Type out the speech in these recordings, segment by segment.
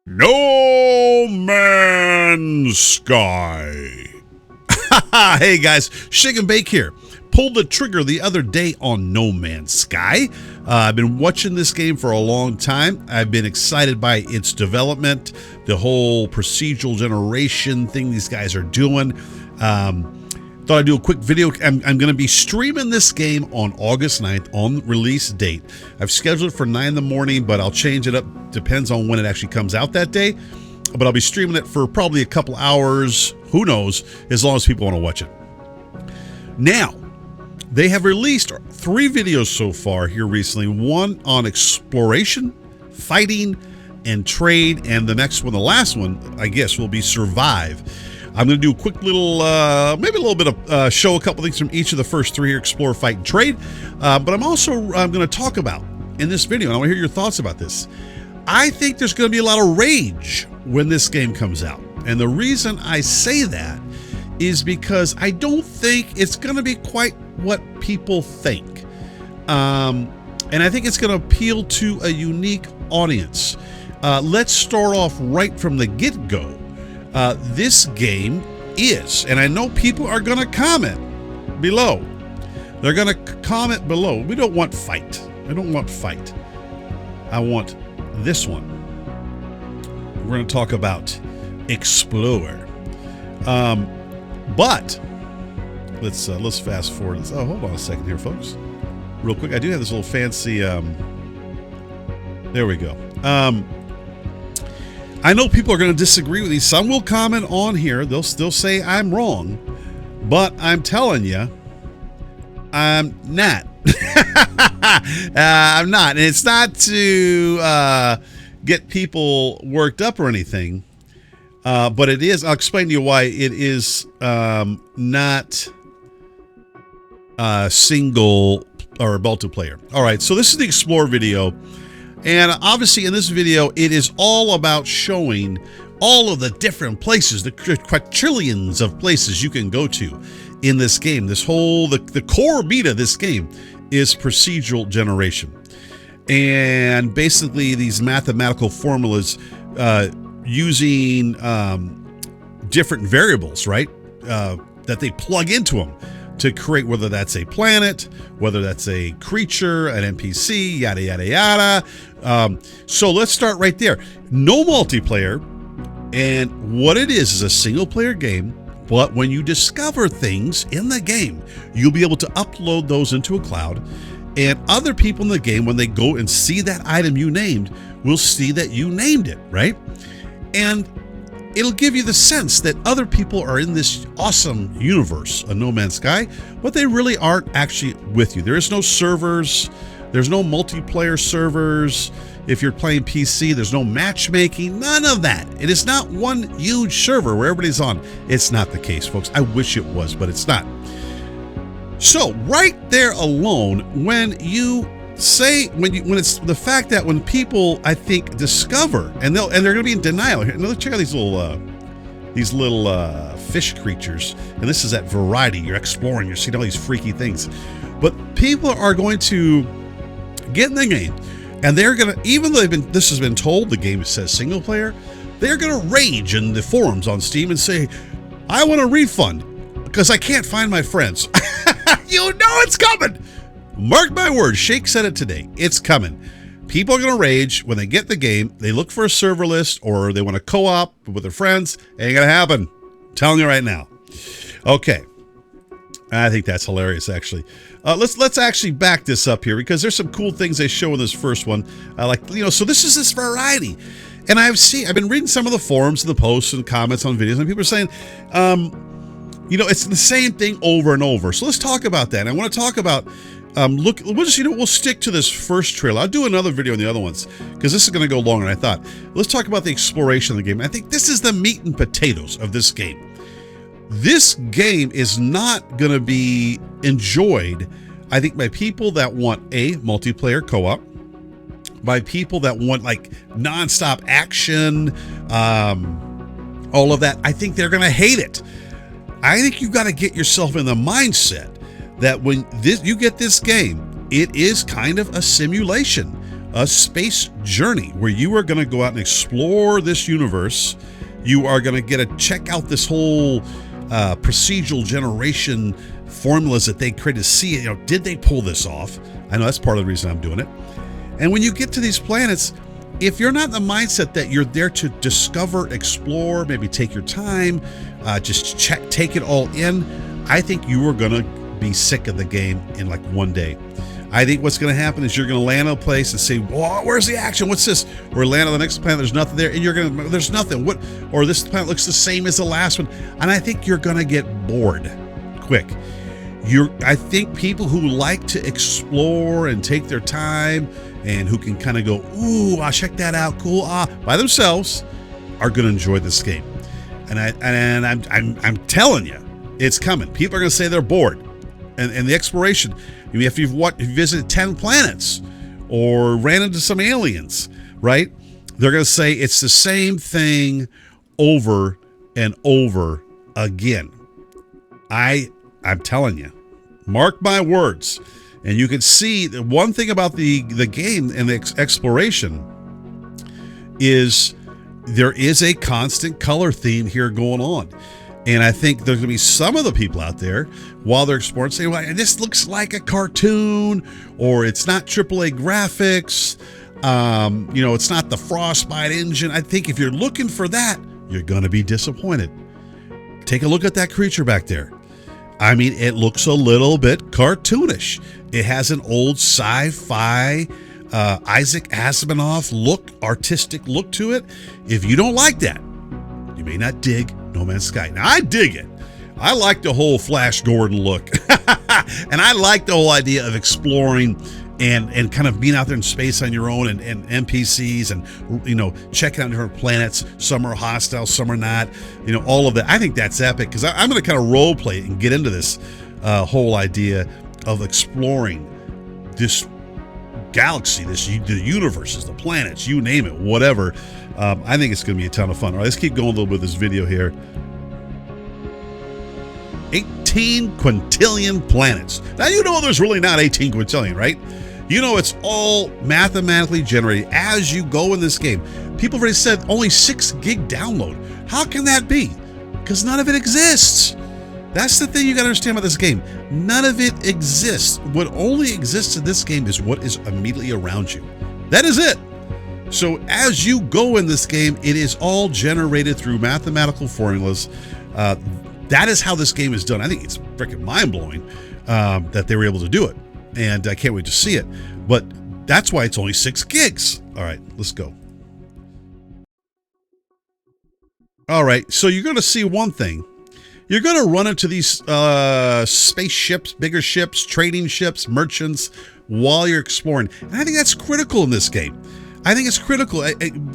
No Man's Sky. Hey guys, Shake and Bake here. Pulled the trigger the other day on No Man's Sky. I've been watching this game for a long time. I've been excited by its development, the whole procedural generation thing these guys are doing. Thought I'd do a quick video. I'm going to be streaming this game on August 9th on release date. I've scheduled it for 9 in the morning, but I'll change it up. Depends on when it actually comes out that day. But I'll be streaming it for probably a couple hours. Who knows? As long as people want to watch it. Now, they have released 3 videos so far here recently. One on exploration, fighting, and trade. And the next one, the last one, I guess, will be survive. I'm going to do a quick little, maybe a little bit of show a couple things from each of the first 3 here, explore, fight, and trade. But I'm going to talk about in this video, and I want to hear your thoughts about this. I think there's going to be a lot of rage when this game comes out. And the reason I say that is because I don't think it's going to be quite what people think. And I think it's going to appeal to a unique audience. Let's start off right from the get-go. This game is, and I know people are going to comment below. They're going to comment below. We don't want fight. I don't want fight. I want this one. We're going to talk about explore. But let's fast forward. Oh, hold on a second here, folks. Real quick, I do have this little fancy. There we go. I know people are going to disagree with these. Some will comment on here. They'll still say I'm wrong, but I'm telling you, I'm not. I'm not. And it's not to get people worked up or anything, but it is. I'll explain to you why it is not single or multiplayer. All right, so this is the Explore video. And obviously in this video, it is all about showing all of the different places, the quadrillions of places you can go to in this game. This whole, the core meat of this game is procedural generation. And basically these mathematical formulas using different variables, right? That they plug into them to create, whether that's a planet, whether that's a creature, an NPC, yada, yada, yada. So let's start right there. No multiplayer. And what it is a single player game. But when you discover things in the game, you'll be able to upload those into a cloud. And other people in the game, when they go and see that item you named, will see that you named it, right? And it'll give you the sense that other people are in this awesome universe of No Man's Sky, but they really aren't actually with you. There is no servers. There's no multiplayer servers. If you're playing PC, there's no matchmaking, none of that. It is not one huge server where everybody's on. It's not the case, folks. I wish it was, but it's not. So right there alone, when you say, when it's the fact that when people, I think, discover, and they're going to be in denial here. Now, check out these little fish creatures. And this is at variety. You're exploring. You're seeing all these freaky things. But people are going to get in the game, and they're going to, even though this has been told, the game says single player, they're going to rage in the forums on Steam and say, I want a refund because I can't find my friends. You know it's coming. Mark my words, Shake said it today. It's coming. People are going to rage when they get the game. They look for a server list or they want to co-op with their friends. Ain't going to happen. I'm telling you right now. Okay. I think that's hilarious, actually. Let's actually back this up here because there's some cool things they show in this first one. So this is this variety. And I've been reading some of the forums and the posts and comments on videos, and people are saying, it's the same thing over and over. So let's talk about that. And I want to talk about we'll stick to this first trailer. I'll do another video on the other ones because this is going to go longer than I thought. Let's talk about the exploration of the game. I think this is the meat and potatoes of this game. This game is not going to be enjoyed, I think, by people that want a multiplayer co-op, by people that want like nonstop action, all of that. I think they're going to hate it. I think you've got to get yourself in the mindset that when you get this game, it is kind of a simulation a space journey where you are going to go out and explore this universe. You are going to get to check out this whole procedural generation formulas that they created to see, did they pull this off? I know that's part of the reason I'm doing it. And when you get to these planets, if you're not in the mindset that you're there to discover, explore, maybe take your time, just take it all in, I think you are going to be sick of the game in like one day. I think what's going to happen is you're going to land on a place and say, "Whoa, where's the action? What's this?" Or land on the next planet, there's nothing there, and there's nothing. What? Or this planet looks the same as the last one, and I think you're going to get bored quick. I think people who like to explore and take their time and who can kind of go, "Ooh, I'll check that out, cool," by themselves, are going to enjoy this game. And I'm telling you, it's coming. People are going to say they're bored, and the exploration. If you've visited 10 planets or ran into some aliens, right? They're going to say it's the same thing over and over again. I'm telling you, mark my words. And you can see that one thing about the game and the exploration is there is a constant color theme here going on. And I think there's going to be some of the people out there, while they're exploring, saying, "Well, this looks like a cartoon," or "It's not AAA graphics. It's not the Frostbite engine." I think if you're looking for that, you're going to be disappointed. Take a look at that creature back there. I mean, it looks a little bit cartoonish. It has an old sci-fi Isaac Asimov artistic look to it. If you don't like that, you may not dig No Man's Sky. Now, I dig it. I like the whole Flash Gordon look. And I like the whole idea of exploring and kind of being out there in space on your own and NPCs and, checking out different planets. Some are hostile, some are not. All of that. I think that's epic because I'm going to kind of role play and get into this whole idea of exploring this galaxy, the universes, the planets, you name it, whatever. I think it's going to be a ton of fun. All right, let's keep going a little bit with this video here. 18 quintillion planets. Now, there's really not 18 quintillion, right? It's all mathematically generated as you go in this game. People have already said only 6 gig download. How can that be? Because none of it exists. That's the thing you got to understand about this game. None of it exists. What only exists in this game is what is immediately around you. That is it. So as you go in this game, it is all generated through mathematical formulas. That is how this game is done. I think it's freaking mind-blowing that they were able to do it. And I can't wait to see it. But that's why it's only 6 gigs. All right, let's go. All right, so you're going to see one thing. You're going to run into these spaceships, bigger ships, trading ships, merchants, while you're exploring. And I think that's critical in this game. I think it's critical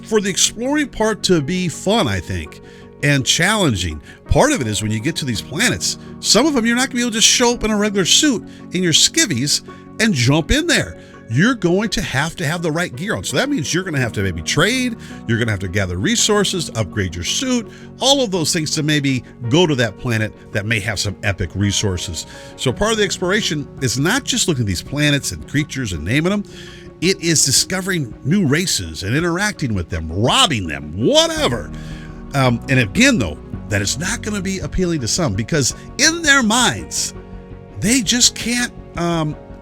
for the exploring part to be fun, I think, and challenging. Part of it is when you get to these planets, some of them you're not going to be able to just show up in a regular suit in your skivvies and jump in there. You're going to have the right gear on. So that means you're going to have to maybe trade, you're going to have to gather resources, upgrade your suit, all of those things to maybe go to that planet that may have some epic resources. So part of the exploration is not just looking at these planets and creatures and naming them. It is discovering new races and interacting with them, robbing them, whatever. And again, though, that is not going to be appealing to some because in their minds, they just can't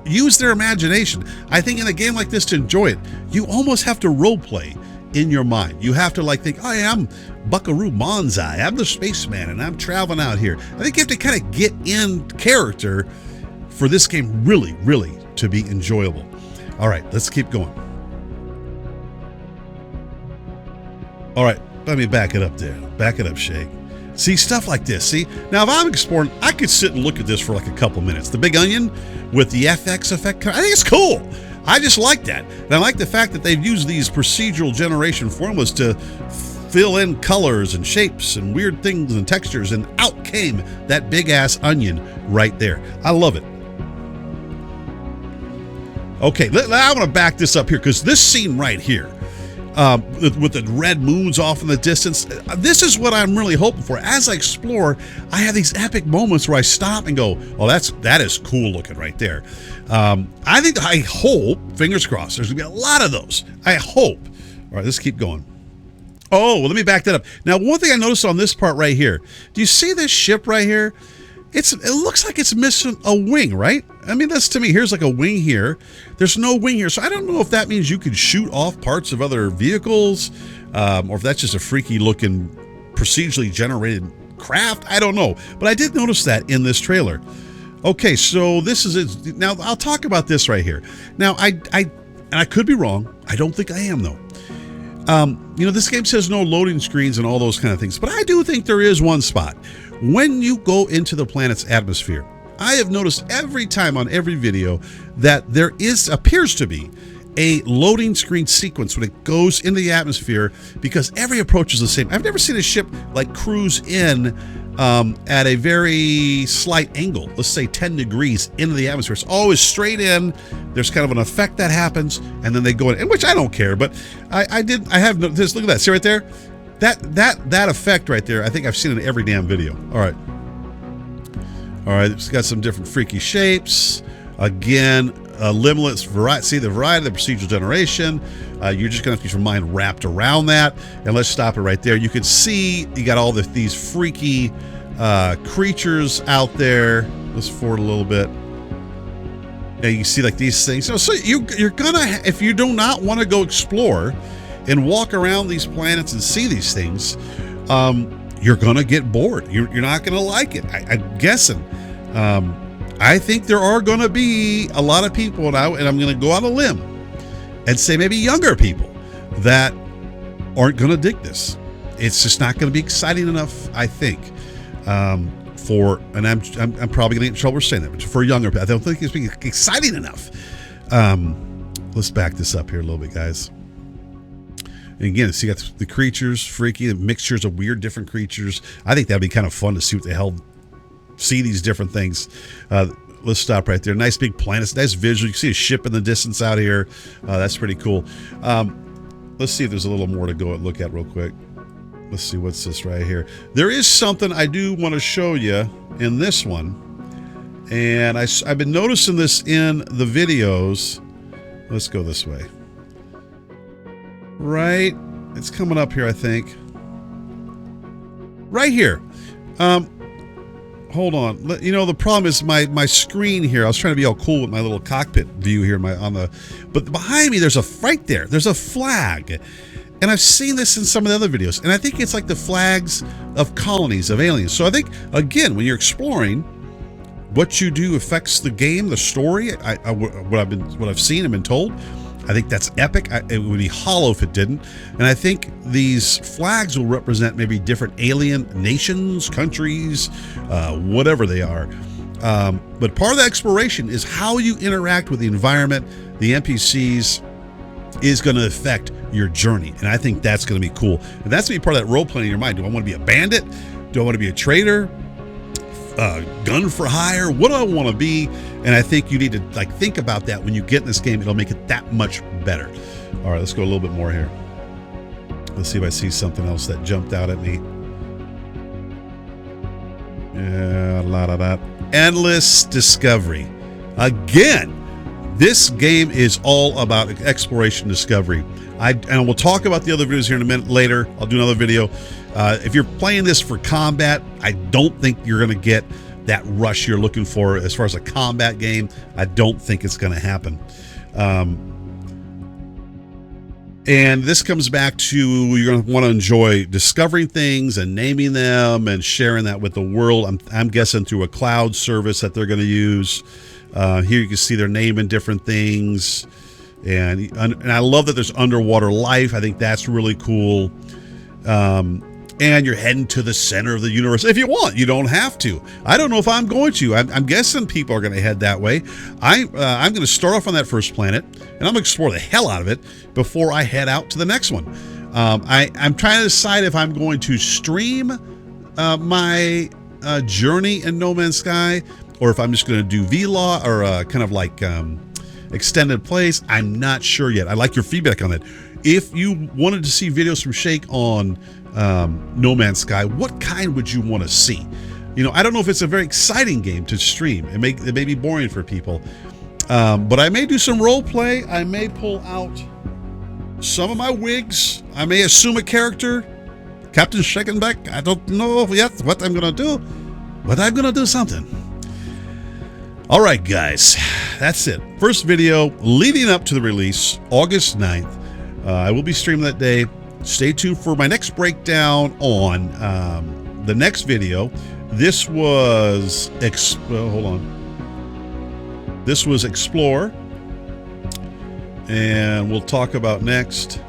use their imagination. I think in a game like this, to enjoy it, you almost have to role play in your mind. You have to think, "Oh, yeah, I'm Buckaroo Banzai. I'm the spaceman and I'm traveling out here." I think you have to kind of get in character for this game really, really to be enjoyable. All right, let's keep going. All right, let me back it up there. Back it up, Shake. See, stuff like this. See, now if I'm exploring, I could sit and look at this for like a couple minutes. The big onion with the FX effect, I think it's cool. I just like that. And I like the fact that they've used these procedural generation formulas to fill in colors and shapes and weird things and textures, and out came that big ass onion right there. I love it. Okay, I want to back this up here because this scene right here, with the red moons off in the distance. This is what I'm really hoping for. As I explore, I have these epic moments where I stop and go, "Oh, that is cool looking right there." I hope, fingers crossed, there's gonna be a lot of those. I hope. All right, let's keep going. Oh, well, let me back that up. Now, one thing I noticed on this part right here, do you see this ship right here? It looks like it's missing a wing, right? I mean, that's, to me, here's like a wing here. There's no wing here. So I don't know if that means you could shoot off parts of other vehicles, or if that's just a freaky looking procedurally generated craft. I don't know. But I did notice that in this trailer. Okay, so this is it. Now, I'll talk about this right here. Now, and I could be wrong. I don't think I am, though. This game says no loading screens and all those kind of things, but I do think there is one spot. When you go into the planet's atmosphere, I have noticed every time on every video that there appears to be a loading screen sequence when it goes into the atmosphere, because every approach is the same. I've never seen a ship like cruise in at a very slight angle, let's say 10 degrees into the atmosphere. It's always straight in. There's kind of an effect that happens, and then they go in, which I don't care, but I have this. Look at that. See right there? That effect right there, I think I've seen it in every damn video. All right, it's got some different freaky shapes. Again, limitless variety. See the variety of the procedural generation. You're just gonna have to get your mind wrapped around that. And let's stop it right there. You can see you got all these freaky creatures out there. Let's forward a little bit. And you see like these things. So you're gonna, if you do not want to go explore and walk around these planets and see these things, you're gonna get bored. You're not gonna like it. I'm guessing. I think there are gonna be a lot of people, and I'm gonna go on a limb and say maybe younger people that aren't gonna dig this. It's just not gonna be exciting enough, I think. I'm probably gonna get in trouble for saying that, but for younger people, I don't think it's being exciting enough. Let's back this up here a little bit, guys. And again, see, you got the creatures, freaky, the mixtures of weird different creatures. I think that'd be kind of fun to see what the hell, see these different things. Let's stop right there. Nice big planets, nice visual. You can see a ship in the distance out here. That's pretty cool. Let's see if there's a little more to go and look at real quick. Let's see, what's this right here? There is something I do want to show you in this one. And I've been noticing this in the videos. Let's go this way. Right, it's coming up here, I think. Right here. Hold on. You know, the problem is my screen here. I was trying to be all cool with my little cockpit view here. But behind me, there's right there. There's a flag, and I've seen this in some of the other videos. And I think it's like the flags of colonies of aliens. So I think, again, when you're exploring, what you do affects the game, the story. What I've seen and been told. I think that's epic. It would be hollow if it didn't. And I think these flags will represent maybe different alien nations, countries, whatever they are. But part of the exploration is how you interact with the environment, the NPCs, is going to affect your journey. And I think that's going to be cool. And that's going to be part of that role playing in your mind. Do I want to be a bandit? Do I want to be a traitor? Gun for hire? What do I want to be? And I think you need to think about that when you get in this game. It'll make it that much better. All right, let's go a little bit more here. Let's see if I see something else that jumped out at me. Yeah, a lot of that. Endless discovery. Again, this game is all about exploration, discovery. And we'll talk about the other videos here in a minute later. I'll do another video. If you're playing this for combat, I don't think you're going to get that rush you're looking for as far as a combat game. I don't think it's going to happen. And this comes back to, you're going to want to enjoy discovering things and naming them and sharing that with the world. I'm guessing through a cloud service that they're going to use. Here you can see they're naming different things. And I love that there's underwater life. I think that's really cool. And you're heading to the center of the universe if you want. You don't have to. I don't know if I'm going to. I'm guessing people are going to head that way. I'm going to start off on that first planet, and I'm going to explore the hell out of it before I head out to the next one. I'm trying to decide if I'm going to stream my journey in No Man's Sky, or if I'm just going to do vlog or kind of like extended plays. I'm not sure yet. I like your feedback on that. If you wanted to see videos from Shake on No Man's Sky, what kind would you want to see? You know, I don't know if it's a very exciting game to stream. It may be boring for people, but I may do some role play. I may pull out some of my wigs. I may assume a character, Captain Shakenbeck. I don't know yet what I'm gonna do, but I'm gonna do something. All right, guys, that's it. First video leading up to the release, August 9th. I will be streaming that day. Stay tuned for my next breakdown on the next video. This was hold on. This was Explore, and we'll talk about next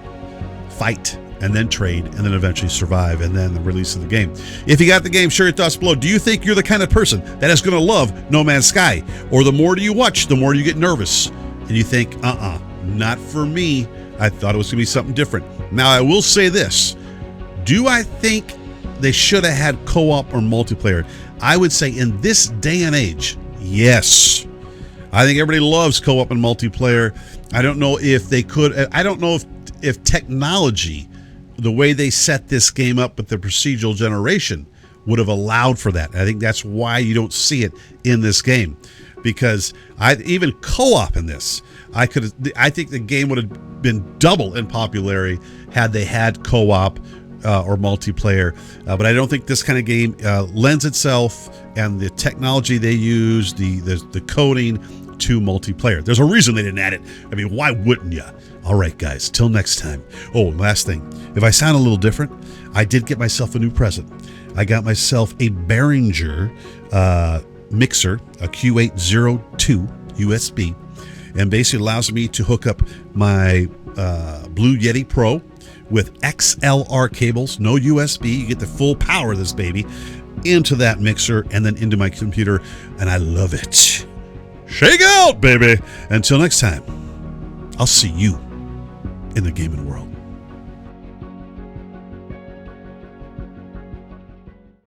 Fight, and then Trade, and then eventually Survive, and then the release of the game. If you got the game, share your thoughts below. Do you think you're the kind of person that is going to love No Man's Sky, or the more you watch, the more you get nervous, and you think, not for me. I thought it was going to be something different. Now, I will say this. Do I think they should have had co-op or multiplayer? I would say in this day and age, yes. I think everybody loves co-op and multiplayer. I don't know if they could. I don't know if technology, the way they set this game up with the procedural generation, would have allowed for that. I think that's why you don't see it in this game, because even co-op in this, I think the game would have been double in popularity had they had co-op or multiplayer. But I don't think this kind of game lends itself, and the technology they use, the coding, to multiplayer. There's a reason they didn't add it. I mean, why wouldn't you? All right, guys, till next time. Oh, last thing. If I sound a little different, I did get myself a new present. I got myself a Behringer mixer, a Q802 USB, and basically allows me to hook up my Blue Yeti Pro with XLR cables, no USB. You get the full power of this baby into that mixer and then into my computer, and I love it. Shake out, baby. Until next time, I'll see you in the gaming world.